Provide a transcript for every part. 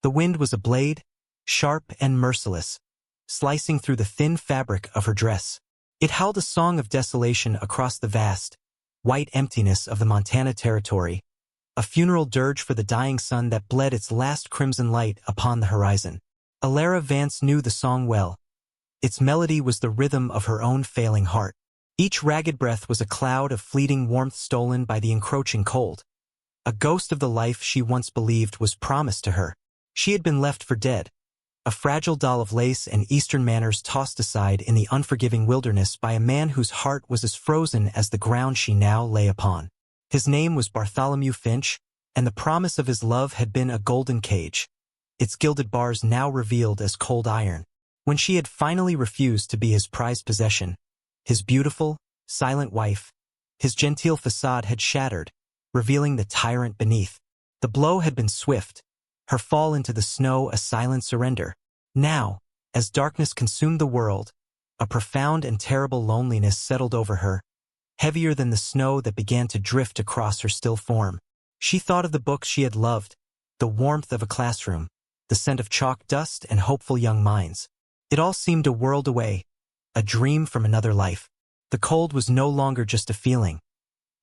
The wind was a blade, sharp and merciless, slicing through the thin fabric of her dress. It howled a song of desolation across the vast, white emptiness of the Montana Territory, a funeral dirge for the dying sun that bled its last crimson light upon the horizon. Alara Vance knew the song well. Its melody was the rhythm of her own failing heart. Each ragged breath was a cloud of fleeting warmth stolen by the encroaching cold. A ghost of the life she once believed was promised to her. She had been left for dead, a fragile doll of lace and Eastern manners tossed aside in the unforgiving wilderness by a man whose heart was as frozen as the ground she now lay upon. His name was Bartholomew Finch, and the promise of his love had been a golden cage, its gilded bars now revealed as cold iron. When she had finally refused to be his prized possession, his beautiful, silent wife, his genteel facade had shattered, revealing the tyrant beneath. The blow had been swift, her fall into the snow a silent surrender. Now, as darkness consumed the world, a profound and terrible loneliness settled over her, heavier than the snow that began to drift across her still form. She thought of the books she had loved, the warmth of a classroom, the scent of chalk dust and hopeful young minds. It all seemed a world away, a dream from another life. The cold was no longer just a feeling.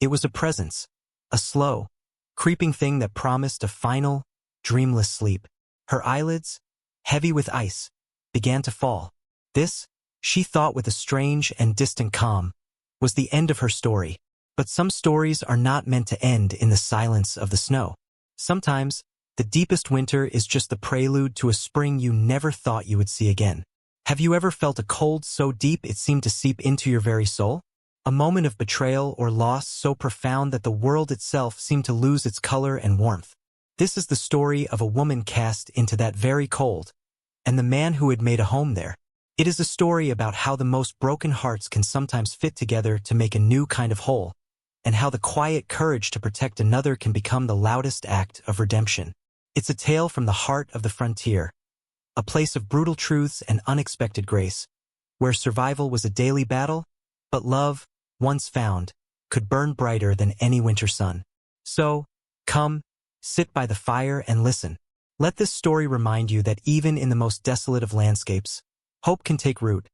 It was a presence, a slow, creeping thing that promised a final, dreamless sleep. Her eyelids, heavy with ice, began to fall. This, she thought with a strange and distant calm, was the end of her story. But some stories are not meant to end in the silence of the snow. Sometimes, the deepest winter is just the prelude to a spring you never thought you would see again. Have you ever felt a cold so deep it seemed to seep into your very soul? A moment of betrayal or loss so profound that the world itself seemed to lose its color and warmth. This is the story of a woman cast into that very cold, and the man who had made a home there. It is a story about how the most broken hearts can sometimes fit together to make a new kind of whole, and how the quiet courage to protect another can become the loudest act of redemption. It's a tale from the heart of the frontier, a place of brutal truths and unexpected grace, where survival was a daily battle, but love, once found, could burn brighter than any winter sun. So, come, sit by the fire and listen. Let this story remind you that even in the most desolate of landscapes, hope can take root,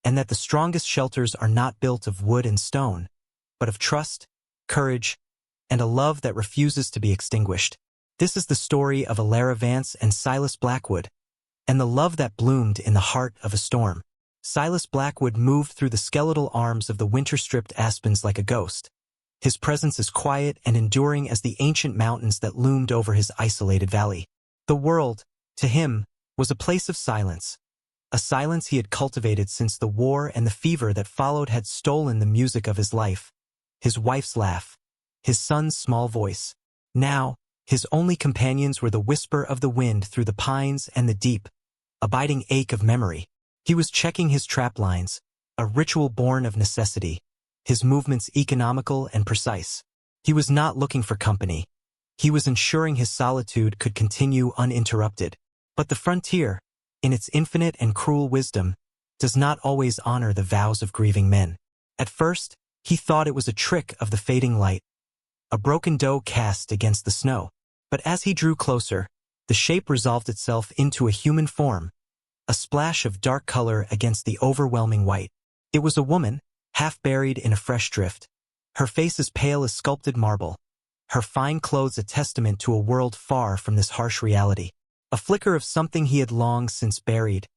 and that the strongest shelters are not built of wood and stone, but of trust, courage, and a love that refuses to be extinguished. This is the story of Alara Vance and Silas Blackwood, and the love that bloomed in the heart of a storm. Silas Blackwood moved through the skeletal arms of the winter-stripped aspens like a ghost, his presence as quiet and enduring as the ancient mountains that loomed over his isolated valley. The world, to him, was a place of silence, a silence he had cultivated since the war and the fever that followed had stolen the music of his life, his wife's laugh, his son's small voice. Now, his only companions were the whisper of the wind through the pines and the deep, abiding ache of memory. He was checking his trap lines, a ritual born of necessity, his movements economical and precise. He was not looking for company. He was ensuring his solitude could continue uninterrupted. But the frontier, in its infinite and cruel wisdom, does not always honor the vows of grieving men. At first, he thought it was a trick of the fading light, a broken doe cast against the snow. But as he drew closer, the shape resolved itself into a human form, a splash of dark color against the overwhelming white. It was a woman, half buried in a fresh drift, her face as pale as sculpted marble, her fine clothes a testament to a world far from this harsh reality. A flicker of something he had long since buried,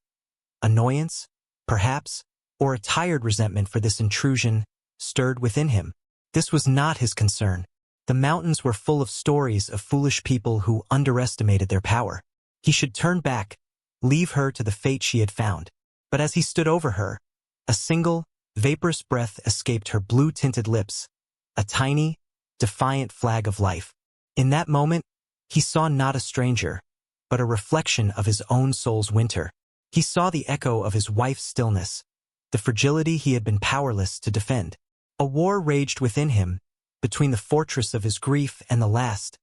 annoyance, perhaps, or a tired resentment for this intrusion, stirred within him. This was not his concern. The mountains were full of stories of foolish people who underestimated their power. He should turn back, leave her to the fate she had found. But as he stood over her, a single, vaporous breath escaped her blue-tinted lips, a tiny, defiant flag of life. In that moment, he saw not a stranger, but a reflection of his own soul's winter. He saw the echo of his wife's stillness, the fragility he had been powerless to defend. A war raged within him, between the fortress of his grief and the last,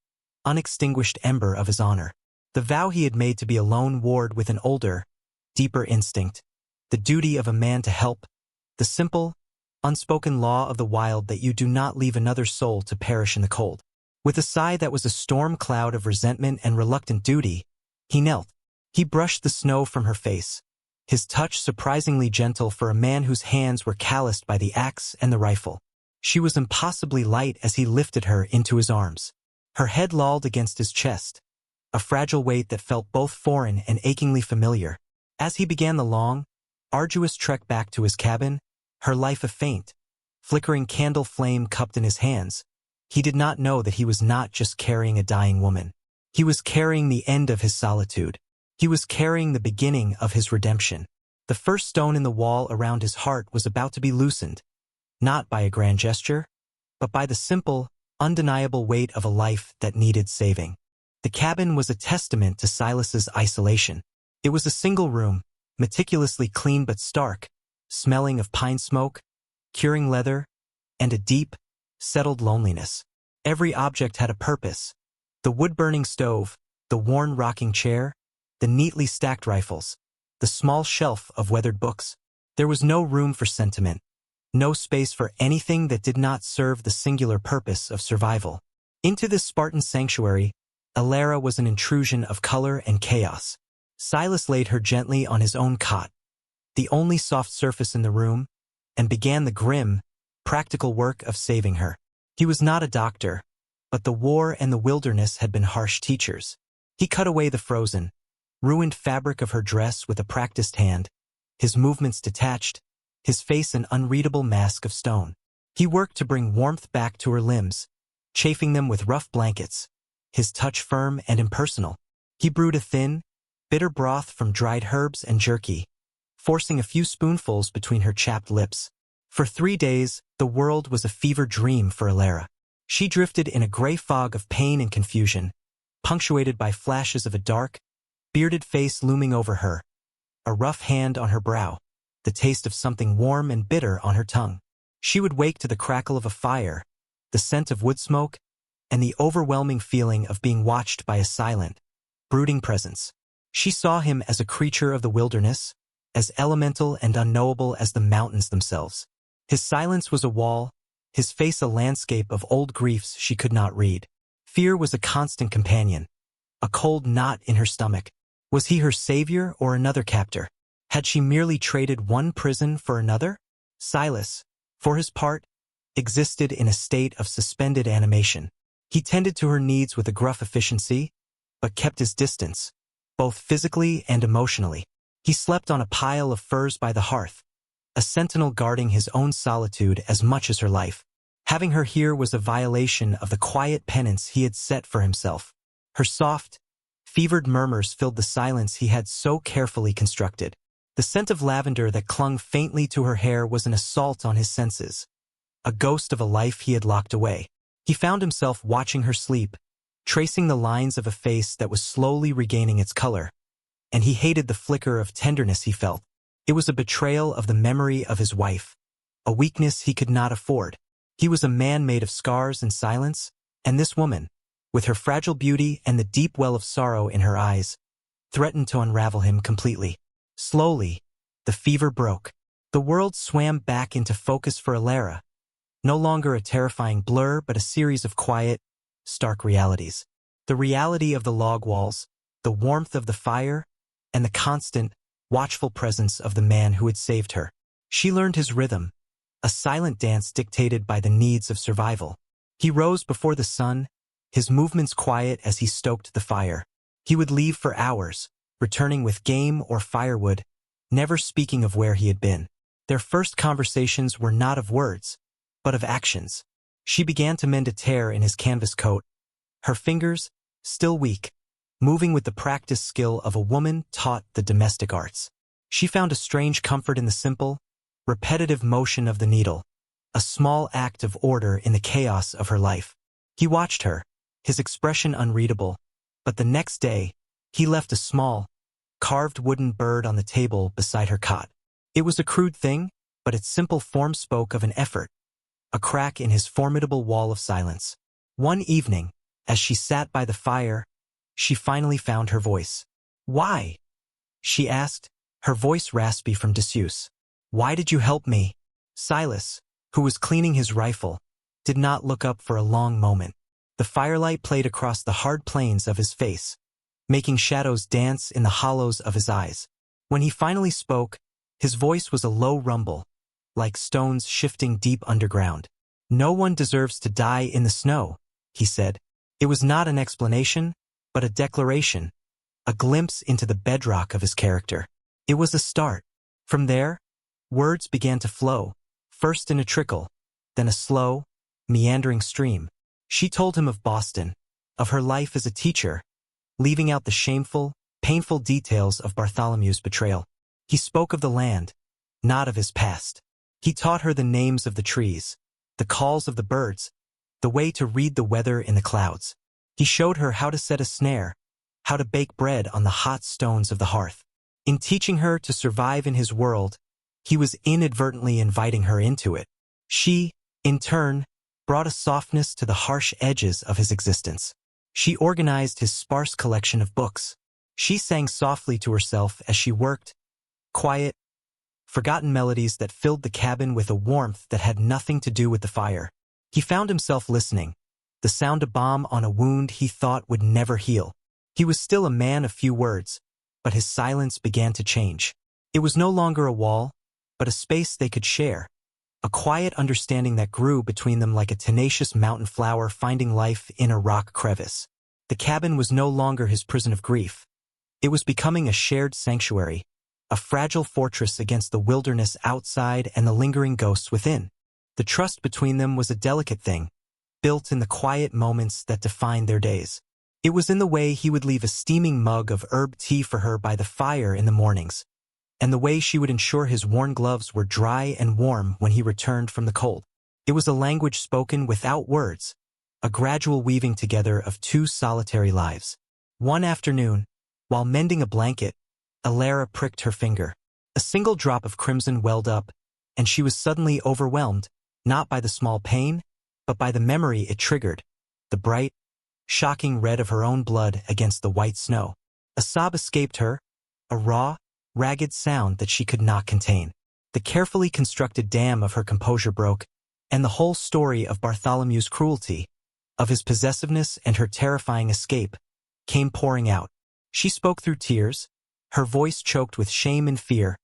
unextinguished ember of his honor. The vow he had made to be a lone ward with an older, deeper instinct, the duty of a man to help, the simple, unspoken law of the wild that you do not leave another soul to perish in the cold. With a sigh that was a storm cloud of resentment and reluctant duty, He knelt. He brushed the snow from her face, his touch surprisingly gentle for a man whose hands were calloused by the axe and the rifle. She was impossibly light as he lifted her into his arms. Her head lolled against his chest, a fragile weight that felt both foreign and achingly familiar. As he began the long, arduous trek back to his cabin, her life a faint, flickering candle flame cupped in his hands, he did not know that he was not just carrying a dying woman. He was carrying the end of his solitude. He was carrying the beginning of his redemption. The first stone in the wall around his heart was about to be loosened, not by a grand gesture, but by the simple, undeniable weight of a life that needed saving. The cabin was a testament to Silas's isolation. It was a single room, meticulously clean but stark, smelling of pine smoke, curing leather, and a deep, settled loneliness. Every object had a purpose. The wood-burning stove, the worn rocking chair, the neatly stacked rifles, the small shelf of weathered books. There was no room for sentiment, no space for anything that did not serve the singular purpose of survival. Into this Spartan sanctuary, Alara was an intrusion of color and chaos. Silas laid her gently on his own cot, the only soft surface in the room, and began the grim, practical work of saving her. He was not a doctor, but the war and the wilderness had been harsh teachers. He cut away the frozen, ruined fabric of her dress with a practiced hand, his movements detached, his face an unreadable mask of stone. He worked to bring warmth back to her limbs, chafing them with rough blankets, his touch firm and impersonal. He brewed a thin, bitter broth from dried herbs and jerky, forcing a few spoonfuls between her chapped lips. For 3 days, the world was a fever dream for Alara. She drifted in a gray fog of pain and confusion, punctuated by flashes of a dark, bearded face looming over her, a rough hand on her brow, the taste of something warm and bitter on her tongue. She would wake to the crackle of a fire, the scent of wood smoke, and the overwhelming feeling of being watched by a silent, brooding presence. She saw him as a creature of the wilderness, as elemental and unknowable as the mountains themselves. His silence was a wall, his face a landscape of old griefs she could not read. Fear was a constant companion, a cold knot in her stomach. Was he her savior or another captor? Had she merely traded one prison for another? Silas, for his part, existed in a state of suspended animation. He tended to her needs with a gruff efficiency, but kept his distance, both physically and emotionally. He slept on a pile of furs by the hearth, a sentinel guarding his own solitude as much as her life. Having her here was a violation of the quiet penance he had set for himself. Her soft, fevered murmurs filled the silence he had so carefully constructed. The scent of lavender that clung faintly to her hair was an assault on his senses, a ghost of a life he had locked away. He found himself watching her sleep, tracing the lines of a face that was slowly regaining its color, and he hated the flicker of tenderness he felt. It was a betrayal of the memory of his wife, a weakness he could not afford. He was a man made of scars and silence, and this woman, with her fragile beauty and the deep well of sorrow in her eyes, threatened to unravel him completely. Slowly, the fever broke. The world swam back into focus for Alara, no longer a terrifying blur but a series of quiet, stark realities. The reality of the log walls, the warmth of the fire, and the constant, watchful presence of the man who had saved her. She learned his rhythm, a silent dance dictated by the needs of survival. He rose before the sun, his movements quiet as he stoked the fire. He would leave for hours, returning with game or firewood, never speaking of where he had been. Their first conversations were not of words, but of actions. She began to mend a tear in his canvas coat, her fingers, still weak, moving with the practiced skill of a woman taught the domestic arts. She found a strange comfort in the simple, repetitive motion of the needle, a small act of order in the chaos of her life. He watched her, his expression unreadable, but the next day, he left a small, carved wooden bird on the table beside her cot. It was a crude thing, but its simple form spoke of an effort, a crack in his formidable wall of silence. One evening, as she sat by the fire, she finally found her voice. "Why?" she asked, her voice raspy from disuse. "Why did you help me?" Silas, who was cleaning his rifle, did not look up for a long moment. The firelight played across the hard planes of his face, making shadows dance in the hollows of his eyes. When he finally spoke, his voice was a low rumble, like stones shifting deep underground. "No one deserves to die in the snow," he said. It was not an explanation, but a declaration, a glimpse into the bedrock of his character. It was a start. From there, words began to flow, first in a trickle, then a slow, meandering stream. She told him of Boston, of her life as a teacher, leaving out the shameful, painful details of Bartholomew's betrayal. He spoke of the land, not of his past. He taught her the names of the trees, the calls of the birds, the way to read the weather in the clouds. He showed her how to set a snare, how to bake bread on the hot stones of the hearth. In teaching her to survive in his world, he was inadvertently inviting her into it. She, in turn, brought a softness to the harsh edges of his existence. She organized his sparse collection of books. She sang softly to herself as she worked, quiet, forgotten melodies that filled the cabin with a warmth that had nothing to do with the fire. He found himself listening, the sound of balm on a wound he thought would never heal. He was still a man of few words, but his silence began to change. It was no longer a wall, but a space they could share, a quiet understanding that grew between them like a tenacious mountain flower finding life in a rock crevice. The cabin was no longer his prison of grief. It was becoming a shared sanctuary, a fragile fortress against the wilderness outside and the lingering ghosts within. The trust between them was a delicate thing, built in the quiet moments that defined their days. It was in the way he would leave a steaming mug of herb tea for her by the fire in the mornings, and the way she would ensure his worn gloves were dry and warm when he returned from the cold. It was a language spoken without words, a gradual weaving together of two solitary lives. One afternoon, while mending a blanket, Alara pricked her finger. A single drop of crimson welled up, and she was suddenly overwhelmed, not by the small pain, but by the memory it triggered, the bright, shocking red of her own blood against the white snow. A sob escaped her, a raw, ragged sound that she could not contain. The carefully constructed dam of her composure broke, and the whole story of Bartholomew's cruelty, of his possessiveness and her terrifying escape, came pouring out. She spoke through tears, her voice choked with shame and fear,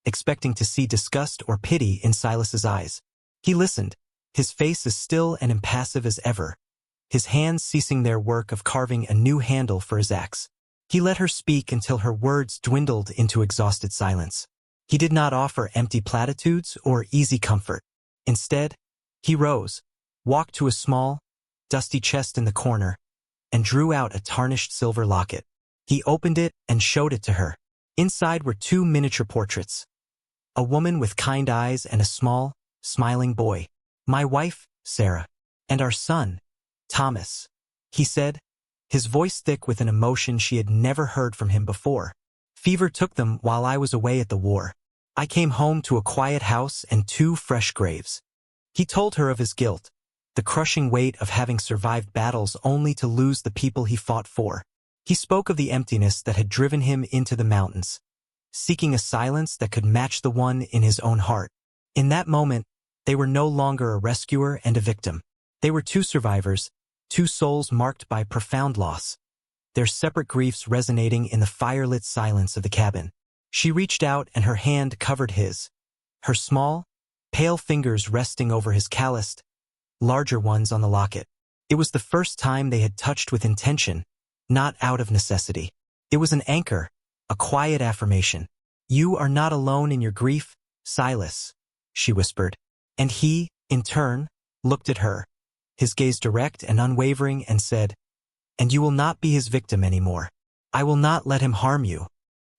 expecting to see disgust or pity in Silas's eyes. He listened, his face as still and impassive as ever, his hands ceasing their work of carving a new handle for his axe. He let her speak until her words dwindled into exhausted silence. He did not offer empty platitudes or easy comfort. Instead, he rose, walked to a small, dusty chest in the corner, and drew out a tarnished silver locket. He opened it and showed it to her. Inside were two miniature portraits, a woman with kind eyes and a small, smiling boy. "My wife, Sarah, and our son, Thomas," he said, his voice thick with an emotion she had never heard from him before. "Fever took them while I was away at the war. I came home to a quiet house and two fresh graves." He told her of his guilt, the crushing weight of having survived battles only to lose the people he fought for. He spoke of the emptiness that had driven him into the mountains, seeking a silence that could match the one in his own heart. In that moment, they were no longer a rescuer and a victim. They were two survivors, two souls marked by profound loss, their separate griefs resonating in the firelit silence of the cabin. She reached out and her hand covered his, her small, pale fingers resting over his calloused, larger ones on the locket. It was the first time they had touched with intention, not out of necessity. It was an anchor, a quiet affirmation. "You are not alone in your grief, Silas," she whispered. And he, in turn, looked at her, his gaze direct and unwavering, and said, "And you will not be his victim anymore. I will not let him harm you."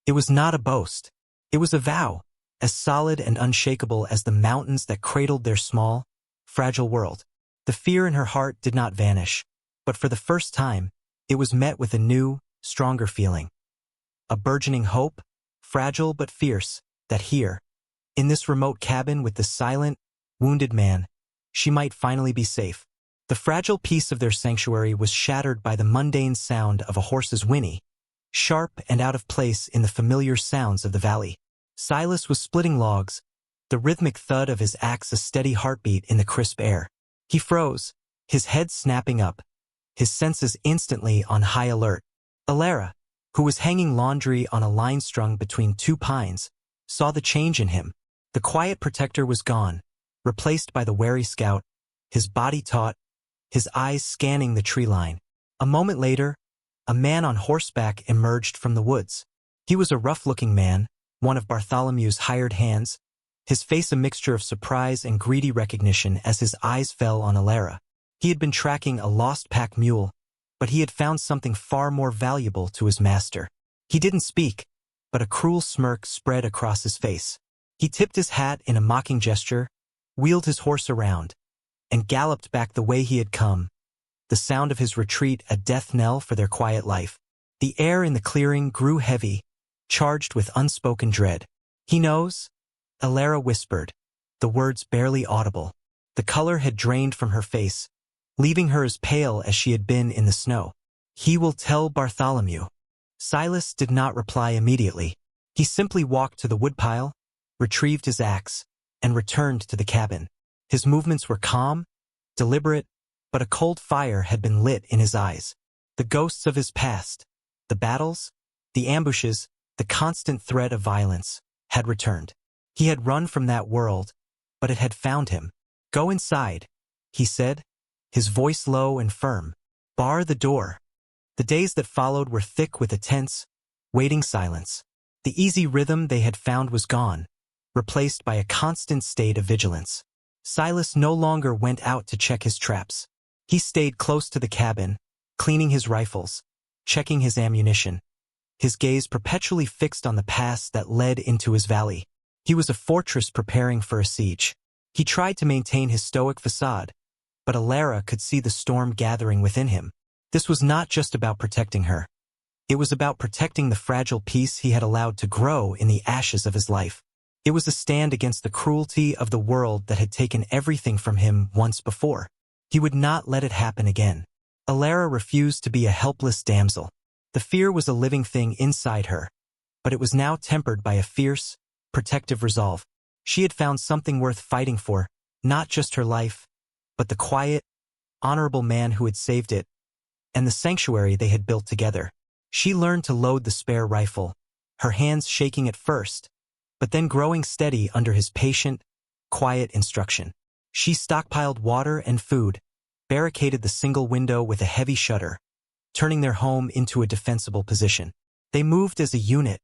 It was not a boast. It was a vow, as solid and unshakable as the mountains that cradled their small, fragile world. The fear in her heart did not vanish, but for the first time, it was met with a new, stronger feeling. A burgeoning hope, fragile but fierce, that here, in this remote cabin with the silent, wounded man, she might finally be safe. The fragile peace of their sanctuary was shattered by the mundane sound of a horse's whinny, sharp and out of place in the familiar sounds of the valley. Silas was splitting logs, the rhythmic thud of his axe a steady heartbeat in the crisp air. He froze, his head snapping up, his senses instantly on high alert. "Alara," who was hanging laundry on a line strung between two pines, saw the change in him. The quiet protector was gone, replaced by the wary scout, his body taut, his eyes scanning the tree line. A moment later, a man on horseback emerged from the woods. He was a rough-looking man, one of Bartholomew's hired hands, his face a mixture of surprise and greedy recognition as his eyes fell on Alara. He had been tracking a lost pack mule, but he had found something far more valuable to his master. He didn't speak, but a cruel smirk spread across his face. He tipped his hat in a mocking gesture, wheeled his horse around, and galloped back the way he had come, the sound of his retreat a death knell for their quiet life. The air in the clearing grew heavy, charged with unspoken dread. "He knows?" Alara whispered, the words barely audible. The color had drained from her face, leaving her as pale as she had been in the snow. "He will tell Bartholomew." Silas did not reply immediately. He simply walked to the woodpile, retrieved his axe, and returned to the cabin. His movements were calm, deliberate, but a cold fire had been lit in his eyes. The ghosts of his past, the battles, the ambushes, the constant threat of violence, had returned. He had run from that world, but it had found him. "Go inside," he said, his voice low and firm. "Bar the door." The days that followed were thick with a tense, waiting silence. The easy rhythm they had found was gone, replaced by a constant state of vigilance. Silas no longer went out to check his traps. He stayed close to the cabin, cleaning his rifles, checking his ammunition, his gaze perpetually fixed on the pass that led into his valley. He was a fortress preparing for a siege. He tried to maintain his stoic facade, but Alara could see the storm gathering within him. This was not just about protecting her. It was about protecting the fragile peace he had allowed to grow in the ashes of his life. It was a stand against the cruelty of the world that had taken everything from him once before. He would not let it happen again. Alara refused to be a helpless damsel. The fear was a living thing inside her, but it was now tempered by a fierce, protective resolve. She had found something worth fighting for, not just her life, but the quiet, honorable man who had saved it, and the sanctuary they had built together. She learned to load the spare rifle, her hands shaking at first, but then growing steady under his patient, quiet instruction. She stockpiled water and food, barricaded the single window with a heavy shutter, turning their home into a defensible position. They moved as a unit,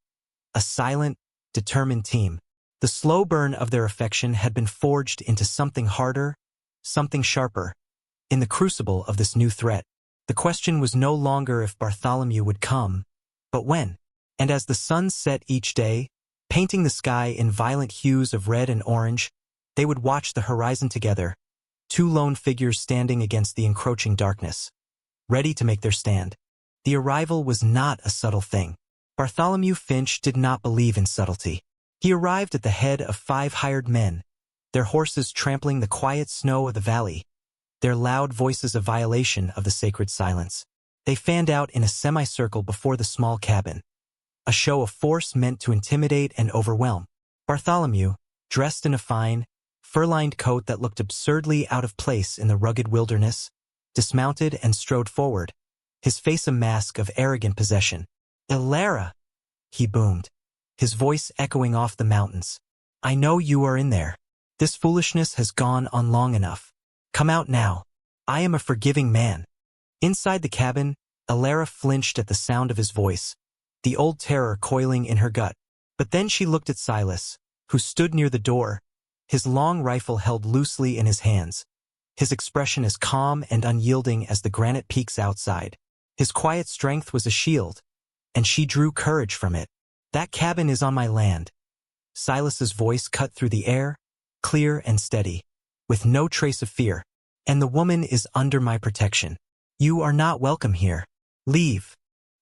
a silent, determined team. The slow burn of their affection had been forged into something harder, something sharper, in the crucible of this new threat. The question was no longer if Bartholomew would come, but when. And as the sun set each day, painting the sky in violent hues of red and orange, they would watch the horizon together, two lone figures standing against the encroaching darkness, ready to make their stand. The arrival was not a subtle thing. Bartholomew Finch did not believe in subtlety. He arrived at the head of 5 hired men, their horses trampling the quiet snow of the valley, their loud voices a violation of the sacred silence. They fanned out in a semicircle before the small cabin, a show of force meant to intimidate and overwhelm. Bartholomew, dressed in a fine, fur-lined coat that looked absurdly out of place in the rugged wilderness, dismounted and strode forward, his face a mask of arrogant possession. "Alara," he boomed, his voice echoing off the mountains. "I know you are in there. This foolishness has gone on long enough. Come out now. I am a forgiving man." Inside the cabin, Alara flinched at the sound of his voice, the old terror coiling in her gut. But then she looked at Silas, who stood near the door, his long rifle held loosely in his hands, his expression as calm and unyielding as the granite peaks outside. His quiet strength was a shield, and she drew courage from it. "That cabin is on my land." Silas's voice cut through the air, clear and steady, with no trace of fear. "And the woman is under my protection. You are not welcome here. Leave."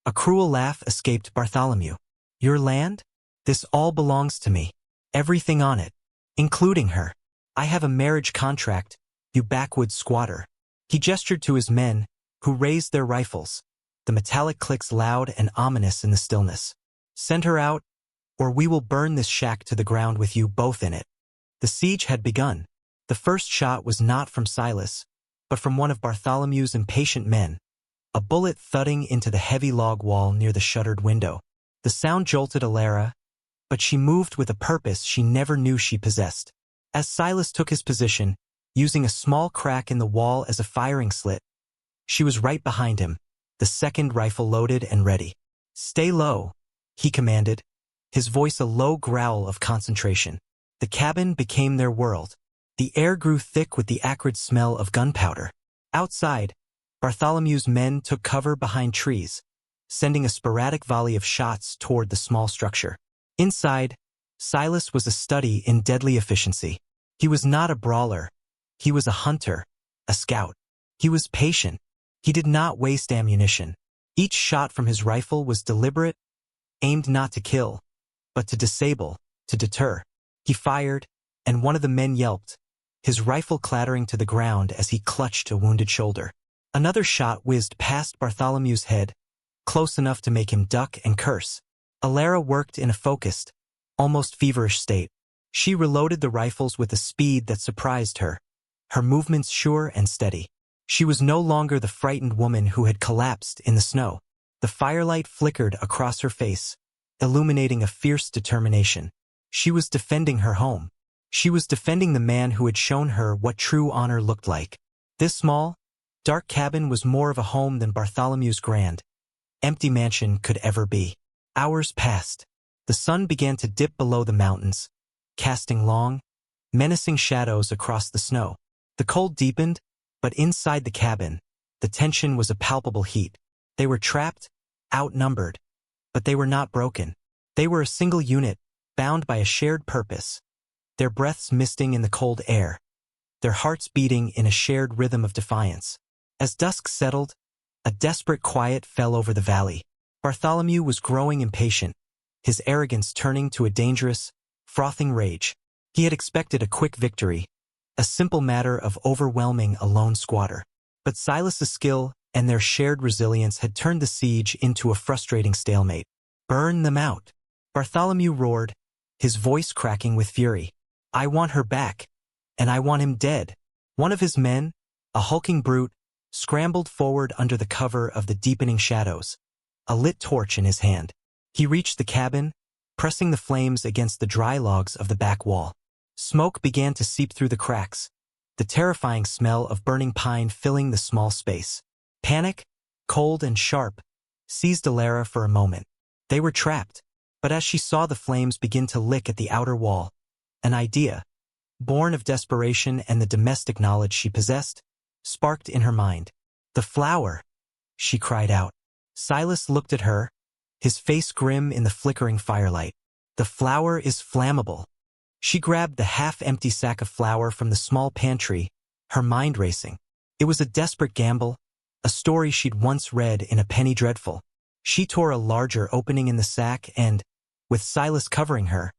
A cruel laugh escaped Bartholomew. "Your land? This all belongs to me. Everything on it, including her. I have a marriage contract, you backwoods squatter." He gestured to his men, who raised their rifles, the metallic clicks loud and ominous in the stillness. "Send her out, or we will burn this shack to the ground with you both in it." The siege had begun. The first shot was not from Silas, but from one of Bartholomew's impatient men, a bullet thudding into the heavy log wall near the shuttered window. The sound jolted Alara, but she moved with a purpose she never knew she possessed. As Silas took his position, using a small crack in the wall as a firing slit, she was right behind him, the second rifle loaded and ready. "Stay low," he commanded, his voice a low growl of concentration. The cabin became their world. The air grew thick with the acrid smell of gunpowder. Outside, Bartholomew's men took cover behind trees, sending a sporadic volley of shots toward the small structure. Inside, Silas was a study in deadly efficiency. He was not a brawler. He was a hunter, a scout. He was patient. He did not waste ammunition. Each shot from his rifle was deliberate, aimed not to kill, but to disable, to deter. He fired, and one of the men yelped, his rifle clattering to the ground as he clutched a wounded shoulder. Another shot whizzed past Bartholomew's head, close enough to make him duck and curse. Alara worked in a focused, almost feverish state. She reloaded the rifles with a speed that surprised her, her movements sure and steady. She was no longer the frightened woman who had collapsed in the snow. The firelight flickered across her face, illuminating a fierce determination. She was defending her home. She was defending the man who had shown her what true honor looked like. This small, dark cabin was more of a home than Bartholomew's grand, empty mansion could ever be. Hours passed. The sun began to dip below the mountains, casting long, menacing shadows across the snow. The cold deepened, but inside the cabin, the tension was a palpable heat. They were trapped, outnumbered, but they were not broken. They were a single unit, bound by a shared purpose, their breaths misting in the cold air, their hearts beating in a shared rhythm of defiance. As dusk settled, a desperate quiet fell over the valley. Bartholomew was growing impatient, his arrogance turning to a dangerous, frothing rage. He had expected a quick victory, a simple matter of overwhelming a lone squatter. But Silas's skill and their shared resilience had turned the siege into a frustrating stalemate. "Burn them out," Bartholomew roared, his voice cracking with fury. "I want her back, and I want him dead." One of his men, a hulking brute, scrambled forward under the cover of the deepening shadows, a lit torch in his hand. He reached the cabin, pressing the flames against the dry logs of the back wall. Smoke began to seep through the cracks, the terrifying smell of burning pine filling the small space. Panic, cold and sharp, seized Alara for a moment. They were trapped, but as she saw the flames begin to lick at the outer wall, an idea, born of desperation and the domestic knowledge she possessed, sparked in her mind. "The flower!" she cried out. Silas looked at her, his face grim in the flickering firelight. "The flower is flammable." She grabbed the half-empty sack of flour from the small pantry, her mind racing. It was a desperate gamble, a story she'd once read in a penny dreadful. She tore a larger opening in the sack and, with Silas covering her,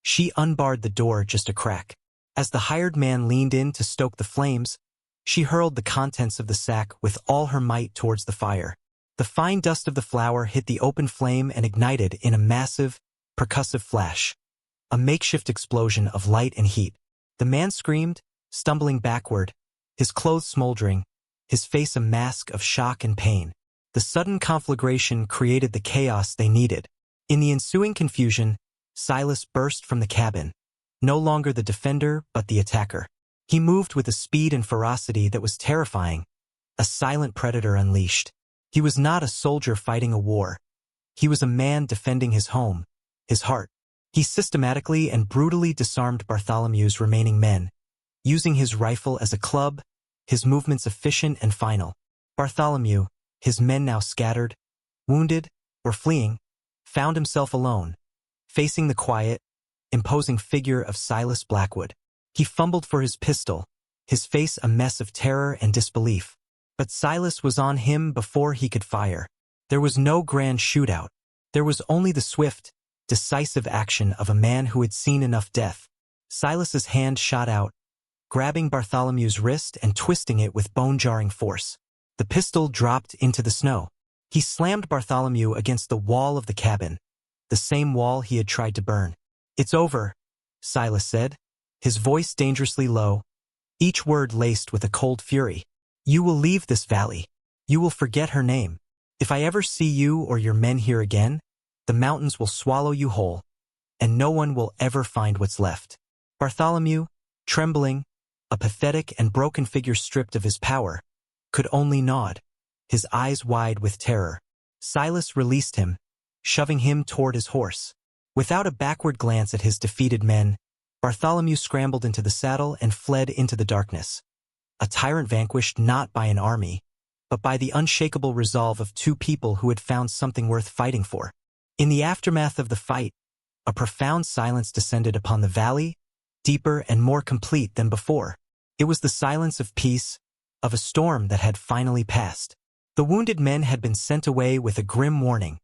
she unbarred the door just a crack. As the hired man leaned in to stoke the flames, she hurled the contents of the sack with all her might towards the fire. The fine dust of the flour hit the open flame and ignited in a massive, percussive flash. A makeshift explosion of light and heat. The man screamed, stumbling backward, his clothes smoldering, his face a mask of shock and pain. The sudden conflagration created the chaos they needed. In the ensuing confusion, Silas burst from the cabin, no longer the defender but the attacker. He moved with a speed and ferocity that was terrifying, a silent predator unleashed. He was not a soldier fighting a war. He was a man defending his home, his heart. He systematically and brutally disarmed Bartholomew's remaining men, using his rifle as a club, his movements efficient and final. Bartholomew, his men now scattered, wounded, or fleeing, found himself alone, facing the quiet, imposing figure of Silas Blackwood. He fumbled for his pistol, his face a mess of terror and disbelief. But Silas was on him before he could fire. There was no grand shootout. There was only the swift, decisive action of a man who had seen enough death. Silas's hand shot out, grabbing Bartholomew's wrist and twisting it with bone-jarring force. The pistol dropped into the snow. He slammed Bartholomew against the wall of the cabin, the same wall he had tried to burn. "It's over," Silas said, his voice dangerously low, each word laced with a cold fury. "You will leave this valley. You will forget her name. If I ever see you or your men here again, the mountains will swallow you whole, and no one will ever find what's left. Bartholomew, trembling, a pathetic and broken figure stripped of his power, could only nod, his eyes wide with terror. Silas released him, shoving him toward his horse. Without a backward glance at his defeated men, Bartholomew scrambled into the saddle and fled into the darkness. A tyrant vanquished not by an army, but by the unshakable resolve of two people who had found something worth fighting for. In the aftermath of the fight, a profound silence descended upon the valley, deeper and more complete than before. It was the silence of peace, of a storm that had finally passed. The wounded men had been sent away with a grim warning,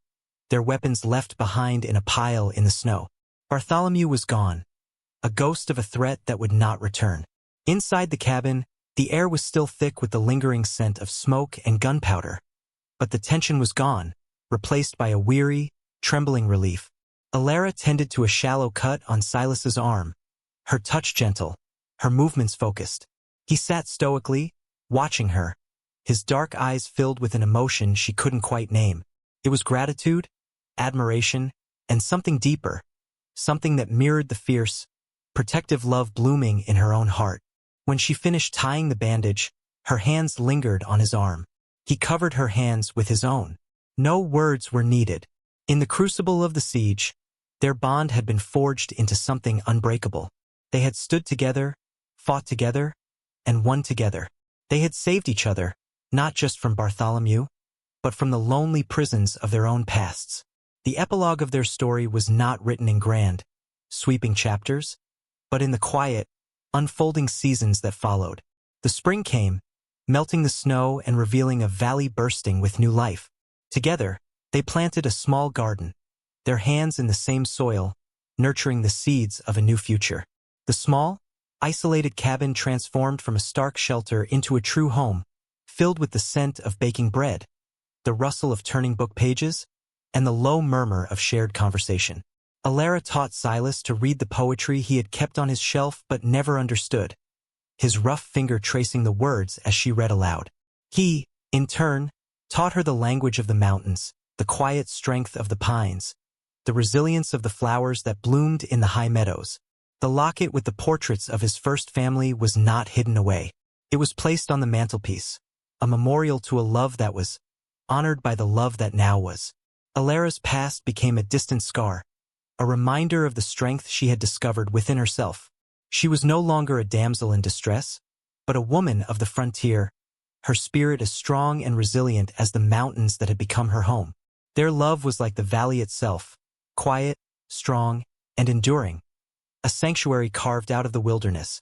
their weapons left behind in a pile in the snow. Bartholomew was gone, a ghost of a threat that would not return. Inside the cabin, the air was still thick with the lingering scent of smoke and gunpowder. But the tension was gone, replaced by a weary, trembling relief. Alara tended to a shallow cut on Silas's arm, her touch gentle, her movements focused. He sat stoically, watching her, his dark eyes filled with an emotion she couldn't quite name. It was gratitude, admiration, and something deeper, something that mirrored the fierce, protective love blooming in her own heart. When she finished tying the bandage, her hands lingered on his arm. He covered her hands with his own. No words were needed. In the crucible of the siege, their bond had been forged into something unbreakable. They had stood together, fought together, and won together. They had saved each other, not just from Bartholomew, but from the lonely prisons of their own pasts. The epilogue of their story was not written in grand, sweeping chapters, but in the quiet, unfolding seasons that followed. The spring came, melting the snow and revealing a valley bursting with new life. Together, they planted a small garden, their hands in the same soil, nurturing the seeds of a new future. The small, isolated cabin transformed from a stark shelter into a true home, filled with the scent of baking bread, the rustle of turning book pages, and the low murmur of shared conversation. Alara taught Silas to read the poetry he had kept on his shelf but never understood, his rough finger tracing the words as she read aloud. He, in turn, taught her the language of the mountains, the quiet strength of the pines, the resilience of the flowers that bloomed in the high meadows. The locket with the portraits of his first family was not hidden away. It was placed on the mantelpiece, a memorial to a love that was honored by the love that now was. Alara's past became a distant scar, a reminder of the strength she had discovered within herself. She was no longer a damsel in distress, but a woman of the frontier, her spirit as strong and resilient as the mountains that had become her home. Their love was like the valley itself, quiet, strong, and enduring, a sanctuary carved out of the wilderness,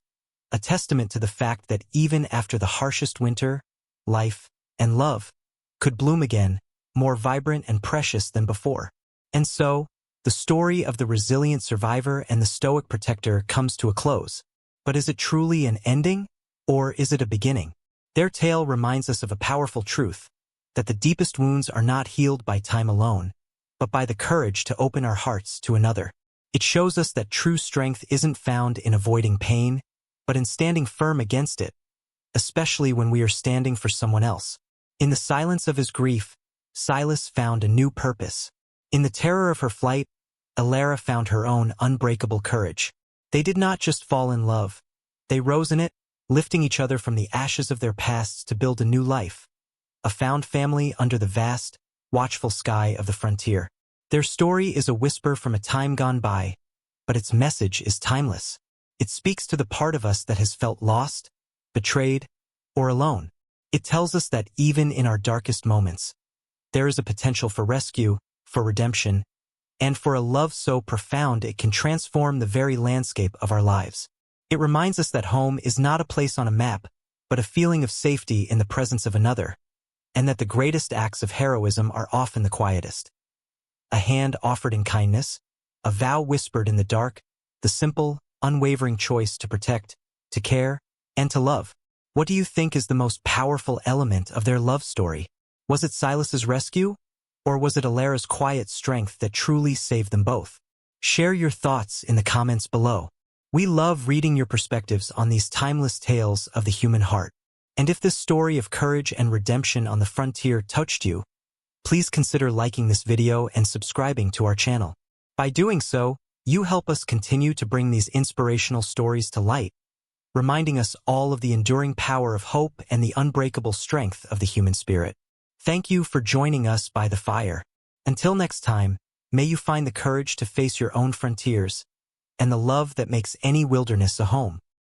a testament to the fact that even after the harshest winter, life and love could bloom again, more vibrant and precious than before. And so, the story of the resilient survivor and the stoic protector comes to a close. But is it truly an ending, or is it a beginning? Their tale reminds us of a powerful truth, that the deepest wounds are not healed by time alone, but by the courage to open our hearts to another. It shows us that true strength isn't found in avoiding pain, but in standing firm against it, especially when we are standing for someone else. In the silence of his grief, Silas found a new purpose. In the terror of her flight, Alara found her own unbreakable courage. They did not just fall in love. They rose in it, lifting each other from the ashes of their pasts to build a new life, a found family under the vast, watchful sky of the frontier. Their story is a whisper from a time gone by, but its message is timeless. It speaks to the part of us that has felt lost, betrayed, or alone. It tells us that even in our darkest moments, there is a potential for rescue, for redemption, and for a love so profound it can transform the very landscape of our lives. It reminds us that home is not a place on a map, but a feeling of safety in the presence of another, and that the greatest acts of heroism are often the quietest. A hand offered in kindness, a vow whispered in the dark, the simple, unwavering choice to protect, to care, and to love. What do you think is the most powerful element of their love story? Was it Silas's rescue? Or was it Alara's quiet strength that truly saved them both? Share your thoughts in the comments below. We love reading your perspectives on these timeless tales of the human heart. And if this story of courage and redemption on the frontier touched you, please consider liking this video and subscribing to our channel. By doing so, you help us continue to bring these inspirational stories to light, reminding us all of the enduring power of hope and the unbreakable strength of the human spirit. Thank you for joining us by the fire. Until next time, may you find the courage to face your own frontiers and the love that makes any wilderness a home.